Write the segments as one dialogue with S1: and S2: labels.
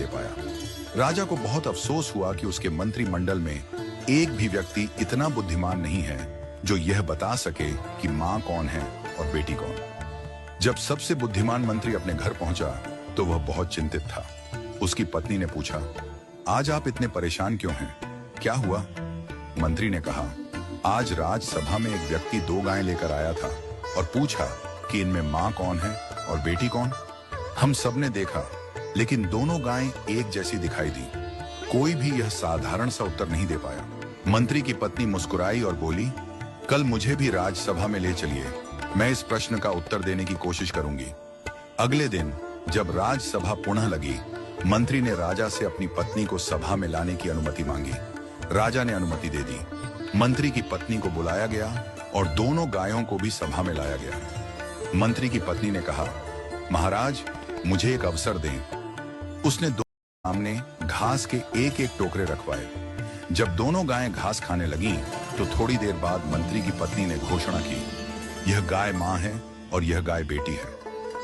S1: दे पाया। राजा को बहुत अफसोस हुआ कि उसके मंत्रिमंडल में एक भी व्यक्ति इतना बुद्धिमान नहीं है जो यह बता सके कि माँ कौन है और बेटी कौन। जब सबसे बुद्धिमान मंत्री अपने घर पहुंचा तो वह बहुत चिंतित था। उसकी पत्नी ने पूछा, आज आप इतने परेशान क्यों हैं? क्या हुआ? मंत्री ने कहा, आज राजसभा में एक व्यक्ति 2 गायें लेकर आया था और पूछा कि इनमें माँ कौन है और बेटी कौन। हम सबने देखा, लेकिन दोनों गायें एक जैसी दिखाई दी। कोई भी यह साधारण सा उत्तर नहीं दे पाया। मंत्री की पत्नी मुस्कुराई और बोली, कल मुझे भी राजसभा में ले चलिए, मैं इस प्रश्न का उत्तर देने की कोशिश करूंगी। अगले दिन जब राजसभा पुनः लगी, मंत्री ने राजा से अपनी पत्नी को सभा में लाने की अनुमति मांगी। राजा ने अनुमति दे दी। मंत्री की पत्नी को बुलाया गया और दोनों गायों को भी सभा में लाया गया। मंत्री की पत्नी ने कहा, महाराज, मुझे एक अवसर दें। उसने दोनों सामने घास के एक एक टोकरे रखवाए। जब दोनों गायें घास खाने लगीं, तो थोड़ी देर बाद मंत्री की पत्नी ने घोषणा की, यह गाय मां है और यह गाय बेटी है।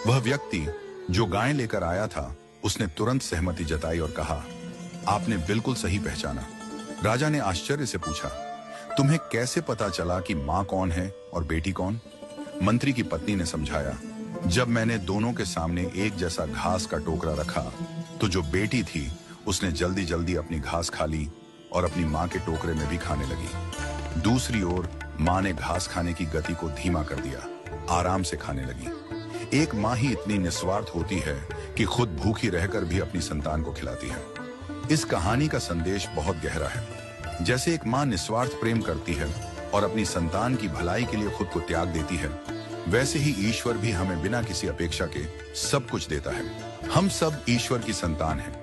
S1: वह व्यक्ति जो गायें लेकर आया था, उसने तुरंत सहमति जताई और कहा, आपने बिल्कुल सही पहचाना। राजा ने आश्चर्य से पूछा, तुम्हें कैसे पता चला कि मां कौन है और बेटी कौन? मंत्री की पत्नी ने समझाया, जब मैंने दोनों के सामने एक जैसा घास का टोकरा रखा, तो जो बेटी थी उसने जल्दी जल्दी अपनी घास खा ली और अपनी मां के टोकरे में भी खाने लगी। दूसरी ओर मां ने घास खाने की गति को धीमा कर दिया, आराम से खाने लगी। एक मां ही इतनी निस्वार्थ होती है कि खुद भूखी रहकर भी अपनी संतान को खिलाती है। इस कहानी का संदेश बहुत गहरा है। जैसे एक मां निस्वार्थ प्रेम करती है और अपनी संतान की भलाई के लिए खुद को त्याग देती है, वैसे ही ईश्वर भी हमें बिना किसी अपेक्षा के सब कुछ देता है। हम सब ईश्वर की संतान हैं।